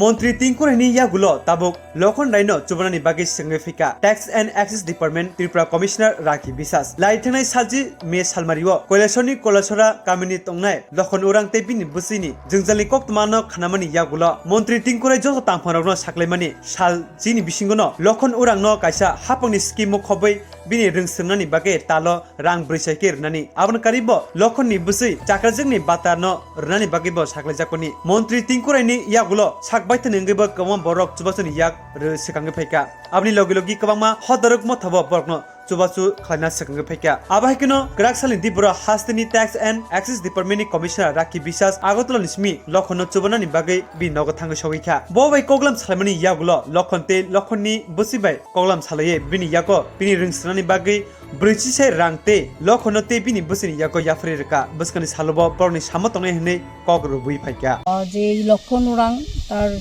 মন্ত্রী তিংকুরাইনি ইয়াগুলো তাবুক লক্ষণ রাইনো চুবানানি বাগै सिंगै फैका tax and excise department Tripura commissioner Rakhi Biswas लाइथांनाय सालजि मे सालमारिओ कैलासरनि कलासरा गामिनि तंनाय लक्षण उरांते बिनि बुसिनि जोंजालि कक्तमानो खानामानि यागुलो मन्त्रि तिंकुराइ जग तांफारावनो साख्लायमानि साल जिनि बिसिंगनो लक्षण उरांनो कायसा हाफांनि स्किम खबै बिनि रोंसोंनानि बागै तालो रां ब्रैसाइके रनानि आबन कारिबो लक्षणनि बुसै चाक्राजोंनि बातानो रनानि बागैबो साख्लायजाकनि मन्त्रि तिंकुराइनि यागुलो साकबायथन इंगैबो गोबां बरक चुबासुनि याग रो सिखांगे फैका आबनि लगे लगे गोबांमा हदरक मथबो बरकनो चुबासु खाना सिखांगे फैका आबाहिकनो ग्राकसालनि दिबरो हास्तेनि tax and excise डिपार्टमेंटनि commissioner Rakhi बिसास आगतल निस्मि लक्षण चुबानानि बागै बि नग थांगो सौइखा बबाय कगलाम सालामनि यागुलो लक्षणते लक्षणनि बुसिबाय कगलाम सालाये बिनि याको बिनि रोंसनानि बागै ब्रैजिसे रांते लक्षणते बिनि बुसिनि याको याफ्रे रेका बसकानि सालबो बरनि सामतंगे हनै कगरु बुइ फैका যে লক্ষণ উরাং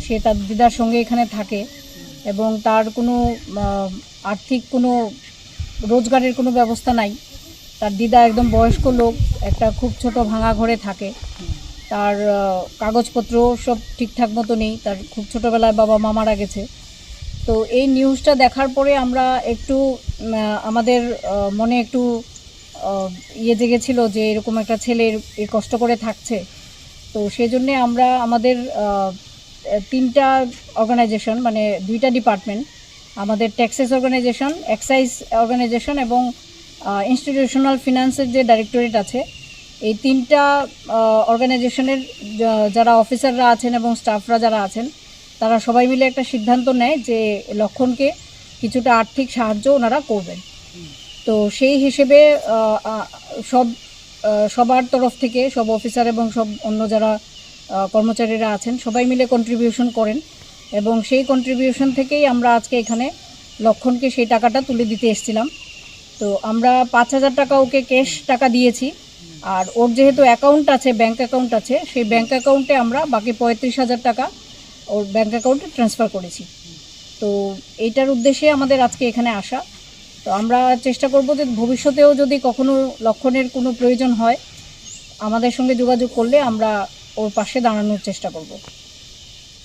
সে তার দিদার সঙ্গে এখানে থাকে এবং তার কোনো আর্থিক কোনো রোজগারের কোনো ব্যবস্থা নাই। তার দিদা একদম বয়স্ক লোক, একটা খুব ছোট ভাঙা ঘরে থাকে। তার কাগজপত্র সব ঠিকঠাক মতো নেই, তার খুব ছোটোবেলায় বাবা মা মারা গেছে। তো এই নিউজটা দেখার পরে আমরা একটু আমাদের মনে একটু জেগেছিল যে এরকম একটা ছেলের কষ্ট করে থাকছে। তো সেজন্যে আমরা আমাদের তিনটা অর্গানাইজেশন মানে দুইটা ডিপার্টমেন্ট, আমাদের ট্যাক্সেস অর্গানাইজেশন, এক্সাইজ অর্গানাইজেশন এবং ইনস্টিটিউশনাল ফিনান্সের যে ডাইরেক্টরেট আছে, এই তিনটা অর্গানাইজেশনের যারা অফিসাররা আছেন এবং স্টাফরা যারা আছেন তারা সবাই মিলে একটা সিদ্ধান্ত নেয় যে লক্ষণকে কিছুটা আর্থিক সাহায্য ওনারা করবেন। তো সেই হিসেবে সবার তরফ থেকে সব অফিসার এবং সব অন্য যারা কর্মচারীরা আছেন সবাই মিলে কন্ট্রিবিউশন করেন এবং সেই কন্ট্রিবিউশন থেকেই আমরা আজকে এখানে লক্ষণকে সেই টাকাটা তুলে দিতে এসেছিলাম। তো আমরা 5,000 টাকা ওকে ক্যাশ টাকা দিয়েছি, আর ওর যেহেতু অ্যাকাউন্ট আছে, ব্যাঙ্ক অ্যাকাউন্ট আছে, সেই ব্যাঙ্ক অ্যাকাউন্টে আমরা বাকি 35,000 টাকা ওর ব্যাঙ্ক অ্যাকাউন্টে ট্রান্সফার করেছি। তো এইটার উদ্দেশ্যে আমাদের আজকে এখানে আসা। তো আমরা চেষ্টা করব যে ভবিষ্যতেও যদি কখনো লক্ষণের কোনো প্রয়োজন হয় আমাদের সঙ্গে যোগাযোগ করলে আমরা ওর পাশে দাঁড়ানোর চেষ্টা করব।